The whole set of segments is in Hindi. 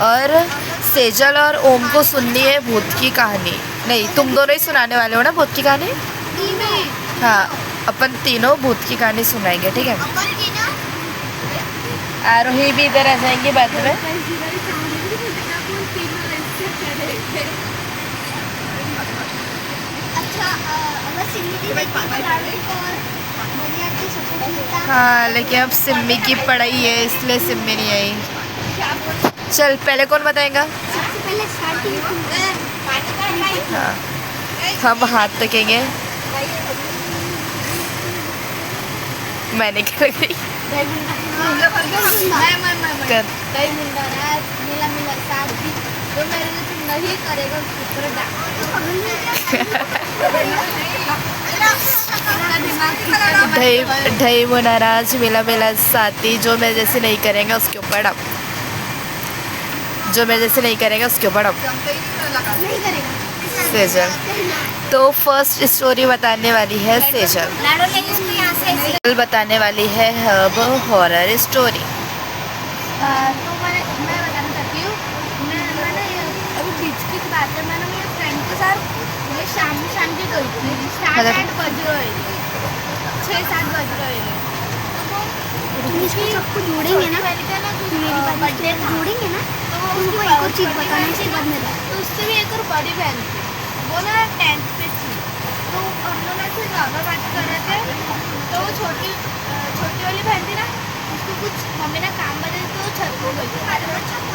और सेजल और ओम को सुननी है भूत की कहानी। नहीं, तुम दोनों ही सुनाने वाले हो ना भूत की कहानी? हाँ, अपन तीनों भूत की कहानी सुनाएंगे, ठीक है? आरोही भी इधर आ जाएंगे बाद में। हाँ, लेकिन अब सिम्मी की पढ़ाई है इसलिए सिम्मी नहीं आई। चल, पहले कौन बताएगा? हाँ, हम हाथ रखेंगे। मैंने क्या रख रही? कर। नहीं करेगा ढई वो नाराज मेला मेला साथी, जो मैं जैसे नहीं करेंगे उसके ऊपर डब। जो मैं जैसे नहीं करेंगे उसके ऊपर डब। सेजल तो फर्स्ट स्टोरी बताने वाली है सेजल बताने वाली है अब हॉरर स्टोरी। तो मैं बताना चाहती हूँ, मैंने अभी बीच की बात है, मैंने मेरे फ्रेंड के साथ ये शाम की गई थी। 7-8 बज रहे थे, 6-7 बज रहे थे। तो सबको जोड़ेंगे ना, मेरी बर्थडे जोड़ेंगे ना, तो उनको एक और चीज़ बताना है इसके बाद मेरा। तो उससे भी एक और बड़ी बहन थी, वो ना 10th पे थी। तो हम लोग ऐसे ज़्यादा बात कर रहे थे। तो छोटी वाली बहन थी ना, उसको कुछ मम्मी ने काम बदल तो छत को गई।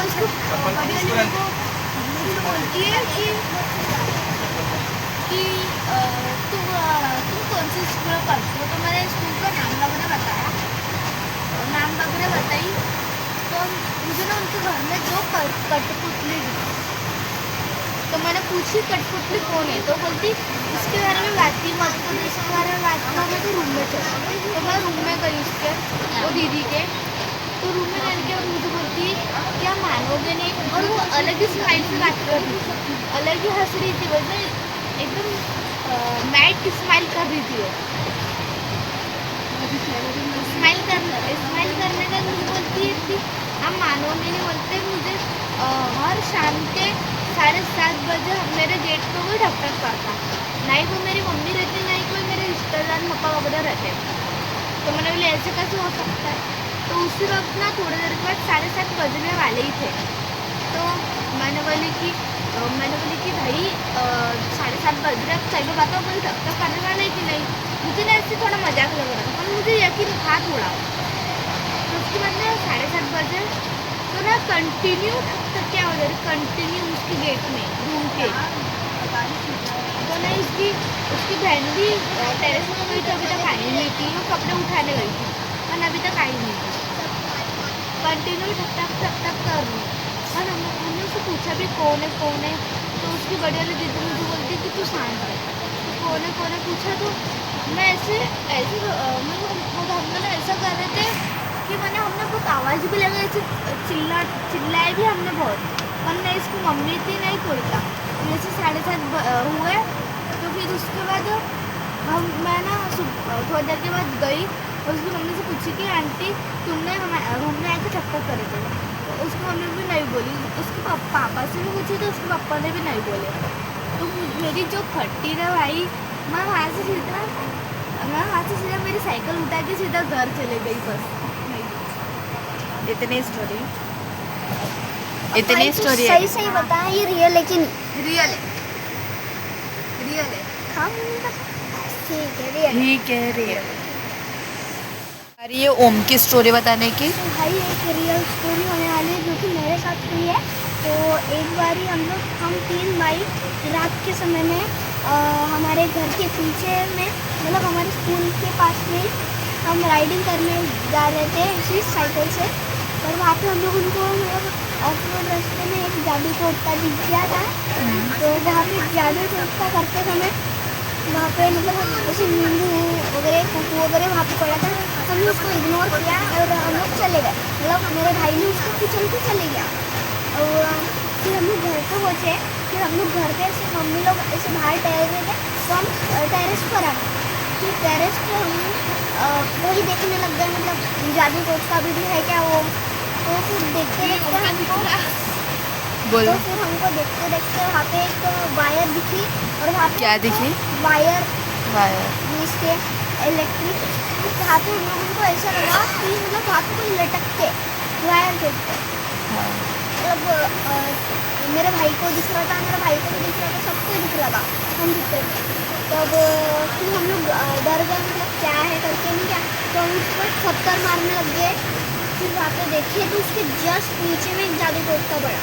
उसको बड़ी वाली को मुझे बोलती है कि तुम कौन सी स्कूल में पढ़ती हो? तो मैंने स्कूल का नाम वगैरह बताया, तो मुझे ना उनके घर में 2 कठपुतली दिखी। तो मैंने पूछी कठपुतली कौन है? तो बोलती इसके बारे में बात की मत करो, इसके बारे में बात करोगे तो रूम में चलो। तो मैं रूम में गई उसके, वो दीदी के। तो रूम में जाने के बाद मुझे बोलती क्या मानोगे नहीं, और वो अलग ही स्माइल से बात कर रही थी, अलग ही हंस रही थी, बोलते एकदम मैट स्माइल कर रही थी। स्माइल करने का मुझे बोलती है कि आप मानोगे नहीं, बोलते मुझे हर शाम के 7:30 बजे मेरे गेट पे कोई ढक करता, नहीं वो मेरी मम्मी रहती, नहीं कोई मेरे रिश्तेदार पापा वगैरह रहते। तो मैंने बोले ऐसे कैसे हो सकता है? तो उसी वक्त ना थोड़ी देर के बाद 7:30 बजने वाले ही थे। तो मैंने बोली कि भाई 7:30 बज रहे, सही में बताओ कोई ढक करने वाला है कि नहीं? मुझे ना ऐसे थोड़ा मजाक लग रहा था, पर मुझे यकीन था थोड़ा। तो उसके बाद ना 7:30 बजे तो ना कंटिन्यू तक क्या हो जा रही, कंटिन्यू उसके गेट में रूम के। तो ना उसकी बहन भी टेरेस में गई थी, अभी तक आई नहीं थी। वो कपड़े उठाने गई थी, पर अभी तक आई नहीं थी। कंटिन्यू ठक ठक कर रही। और हमने उससे पूछा भी कौन है। तो उसकी बड़ी वाली दीदी मुझे बोलती कि तू शांत है, कौन है पूछा। तो मैं ऐसे हम लोग ऐसा कर रहे थे कि मैंने हमने बहुत आवाज़ भी लगाई थी, चिल्लाए भी हमने बहुत, पर नहीं इसकी मम्मी थी नहीं कोई था। जैसे 7:30 हुए तो फिर उसके बाद मैं ना थोड़ी देर के बाद गई और उसकी मम्मी से पूछी कि आंटी तुमने रूम में आके चक्कर करे थे? तो उसकी मम्मी भी नहीं बोली, उसके पापा से भी पूछी तो उसके पापा ने भी नहीं बोले। तो मेरी जो फटी ना भाई, मैं वहाँ से सीधा मेरी साइकिल उठा के सीधा घर चले गई बस। इतनी स्टोरी है। सही बताएं, ये रियल है कि रियल है? ठीक है रियल। अरे ये ओम की स्टोरी बताने की। तो भाई एक रियल स्टोरी होने वाली है जो कि मेरे साथ हुई है। तो एक बार ही हम 3 भाई रात के समय में हमारे घर के पीछे में, मतलब हमारे स्कूल के पास में हम राइडिंग करने जा रहे थे उसी साइकिल से। और वहाँ पे हम लोग उनको ऑफ रोड रास्ते में एक जादू टोटका दिख गया था। तो वहाँ पे जादू टोटका करते समय वहाँ पे मतलब जैसे नींबू वगैरह कुकू वगैरह वहाँ पे पड़ा था। हमने उसको इग्नोर किया और हम लोग चले गए, मतलब मेरे भाई ने उसको किचन पे चले गया। और फिर हम लोग घर पे पहुँचे। फिर हम लोग घर पे ऐसे मम्मी लोग ऐसे बाहर टहल रहे थे, तो हम टेरेस पर आ गए। फिर टेरेस पे हम वही देखने लग गए, मतलब जादू टोटका भी है क्या वो। तो फिर देखते हमको बोलो। तो फिर हमको देखते देखते वहाँ पे एक वायर दिखी और वहाँ पे क्या दिखी? Wire wire. जिसके इलेक्ट्रिक, वहाँ पे हम लोगों को ऐसा लगा कि मतलब वहाँ पे कोई लटक के वायर गिरते, हाँ। मतलब मेरे भाई को दिख रहा था, मेरे भाई को भी दिख रहा था, सबको दिख रहा था, हम दिखते थे। तब फिर हम लोग डर गए, मतलब क्या है करके नहीं क्या, तो हम उस पर पत्थर मारने लग गए। फिर वहाँ पे देखे तो उसके जस्ट नीचे में एक जादू टोट का बड़ा,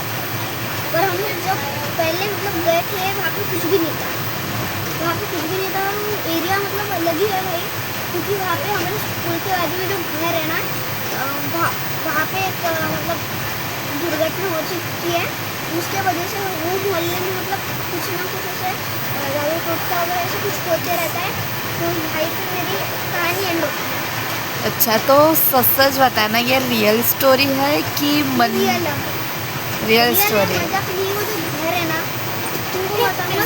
पर हम लोग जब पहले मतलब गए थे वहाँ पे कुछ भी नहीं था, वहाँ पे कुछ भी नहीं था। वो एरिया मतलब अलग ही है भाई, क्योंकि वहाँ पे हमारे स्कूल के बाजू में जो घर है ना, वहाँ पे एक मतलब दुर्घटना हो चुकी है, उसके वजह से वो मोहल्ले में मतलब कुछ ना कुछ ऐसे जादू टोटका वगैरह ऐसे कुछ होते रहता है। तो भाई पे मेरी कहानी एंड होती है। अच्छा, तो सच सच बताना, ये रियल स्टोरी है कि रियल है, रियल स्टोरी है? मजाक नहीं। वो जो घर है ना, तुमको बताऊंगा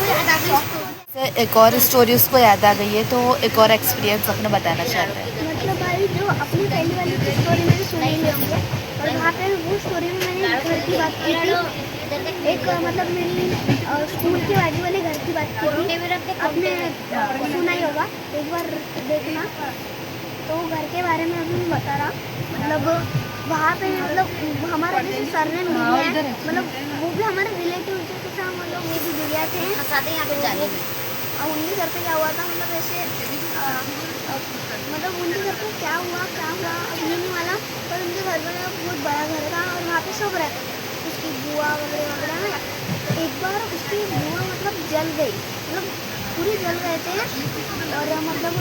तो से एक और स्टोरी उसको याद आ गई है, तो एक और एक्सपीरियंस अपना बताना चाहते हैं। मतलब भाई जो अपनी पहली वाली स्टोरी मैंने सुनी ही होंगे, और वहाँ पे वो स्टोरी में मैंने घर की बात की थी, एक मतलब मेरी स्कूल के बाजू वाले घर की बात की थी, आपने सुना ही होगा, एक बार देखना। तो घर के बारे में अभी मैं बता रहा, मतलब वहाँ पे मतलब हमारा जैसे सरनेम दिया है, मतलब वो भी हमारे रिलेटिव थे, तो हम लोग वो भी दिया थे यहाँ पे जाने में। और उनके घर पे क्या हुआ था, मतलब ऐसे मतलब उनके घर पे क्या हुआ अब ये नहीं वाला, पर उनके घर में बहुत बड़ा घर था और वहाँ पे सब रहते थे, उसकी बुआ वगैरह वगैरह ना। तो एक बार उसकी बुआ मतलब जल गई, मतलब पूरे जल गए थे। और मतलब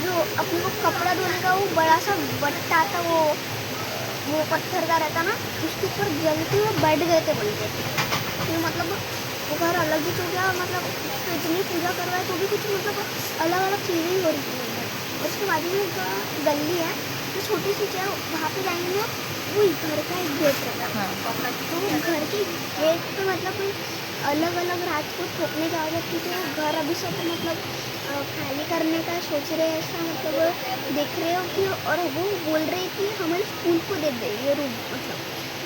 जो अपने को कपड़ा धोने का वो बड़ा सा बट्टा था, वो पत्थर का रहता ना, उसके ऊपर जलते हुए बैठ गए थे बोलते। तो मतलब वो घर अलग ही हो गया, मतलब तो इतनी पूजा करवाए तो भी कुछ मतलब अलग अलग चीज़ें ही हो रही थी उधर। और उसके बाजू में एक गली है, तो छोटी सी क्या, वहाँ पे जाएंगे वो घर का एक गेट रहता है। तो वो घर के गेट पे मतलब कोई अलग अलग रात को ठोकने की आवाज़ आती, तो घर अभी सब मतलब खाली करने का सोच रहे हैं, ऐसा मतलब देख रहे हो कि, और वो बोल रही कि हमारे स्कूल को दे दे ये रूम, मतलब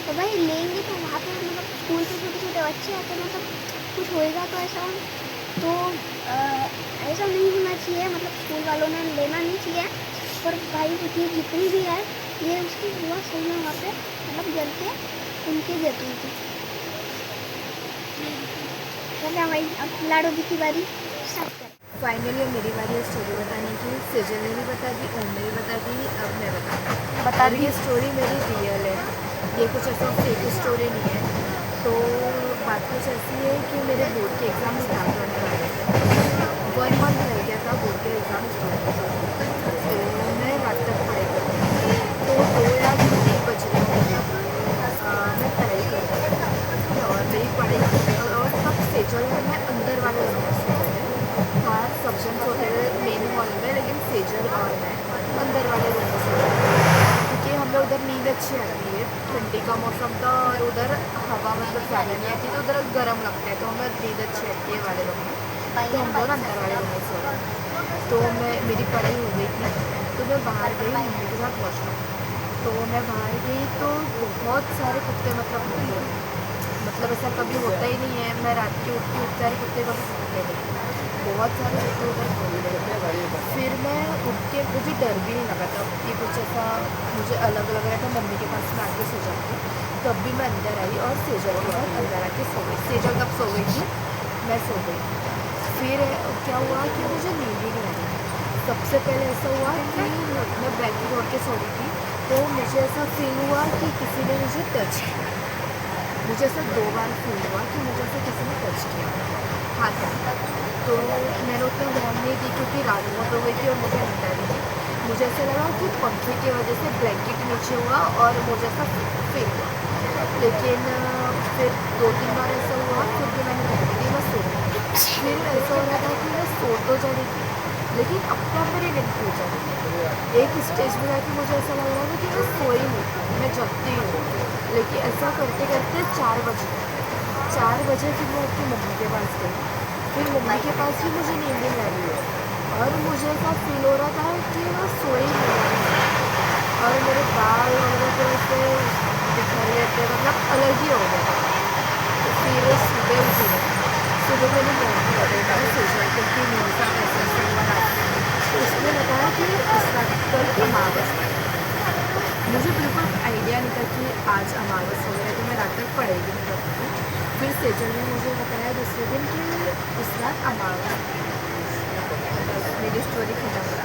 तो भाई लेंगे तो वहाँ पे मतलब स्कूल के छोटे छोटे बच्चे आते हैं, मतलब कुछ होएगा तो ऐसा, तो ऐसा नहीं होना चाहिए, मतलब स्कूल वालों ने लेना नहीं चाहिए। पर भाई ये जितनी भी है, ये उसकी हुआ सही में वहाँ पे मतलब जल के उनके देती थी। चलिए भाई अब लाडो दी की बारी स्टार्ट करें। फाइनली मेरी बारी है स्टोरी बताने की। सेजल ने भी बता दी, ओम ने भी बता दी, अब मैं बता रही। ये स्टोरी मेरी रियल है, ये कुछ ऐसा फेक स्टोरी नहीं है। तो बात कुछ ऐसी है कि मेरे बोर्ड के एग्ज़ाम स्टार्ट होने वाले थे, 1 मंथ रह गया था बोर्ड के एग्ज़ाम स्टार्ट होने। तो मैं रात तक पढ़ाई करती थी, तो 2 या 3 बज रहे थे, मैं पढ़ाई कर रही थी और मेरी पढ़ाई, और तब सेजल में मैं अंदर वाले रूम में सो रहे थे। बाहर सब्जम्स होते थे मेन हॉल में, लेकिन सेजल और मैं अंदर वाले रूम में सो रहे थे, क्योंकि हमें उधर नींद अच्छी आती है, ठंडी का मौसम था और उधर हवा मतलब ज़्यादा नहीं आती, तो उधर गर्म लगता है, तो हमें नींद अच्छी आती है वाले रूम में, तो हम दोनों अंदर वाले रूम में सो रहे थे। तो मेरी पढ़ाई हो गई थी, तो मैं बाहर गई मम्मी के साथ वॉशरूम। तो मैं बाहर गई तो बहुत सारे कुत्ते मतलब ऐसा कभी होता ही नहीं है, मैं रात की उठती हूँ सारे कुत्ते कभी भूखते नहीं, बहुत सारे कुत्ते उधर खोल रहे थे। फिर मैं उठ के, मुझे डर भी नहीं लगा था कि कुछ ऐसा मुझे अलग लग रहा था, मम्मी के पास में आके सो जाती, तब भी मैं अंदर आई और सेजल के साथ अंदर आके सो गई। सेजल तब सो गई थी, मैं सो गई। फिर क्या हुआ कि मुझे नींद ही नहीं आई। सबसे पहले ऐसा हुआ कि मैं ब्लैंकेट ओढ़ के सो रही थी, तो मुझे ऐसा फील हुआ कि किसी ने मुझे टच किया। मुझे ऐसा 2 बार फील हुआ कि मुझे ऐसा किसी ने टच किया हाथ में। तो मैंने उतना ध्यान नहीं दी क्योंकि रात बहुत हो गई थी और मुझे नींद आ रही थी। मुझे ऐसा लगा कि पंखे की वजह से ब्लैंकेट नीचे हुआ और मुझे ऐसा फील हुआ, लेकिन फिर 2-3 बार ऐसा हुआ, फिर भी मैंने ध्यान दी, मैं सो गई। फिर ऐसा हो रहा था कि मैं सो तो जा रही थी, लेकिन अपने आप मेरी नींद खुल जा रही थी। एक स्टेज में आके मुझे ऐसा लग रहा था कि मैं सोई नहीं, मैं जगती हूँ। लेकिन ऐसा करते करते 4 बजे, 4 बजे फिर मैं अपनी मम्मी के पास गई। फिर मम्मी के पास भी मुझे नींद नहीं आ रही है और मुझे ऐसा फील हो रहा था कि मैं सोई नहीं, और मेरे बाल वगैरह तो ऐसे दिख रहे थे, मतलब अलग ही हो गया। ये वो सुबह उठी है, सुबह मैंने बहुत बताया सोशल क्योंकि मेरे साथ ऐसा ऐसा हुआ रात में, तो उसने बताया कि इस रात कल अमावस है। मुझे बिल्कुल आइडिया नहीं था कि आज अमावस वगैरह, तो मैं रात तक पढ़ेगी नहीं करती थी। फिर सेजल ने मुझे बताया दूसरे दिन कि इस रात अमावस है। बस मेरी स्टोरी खत्म।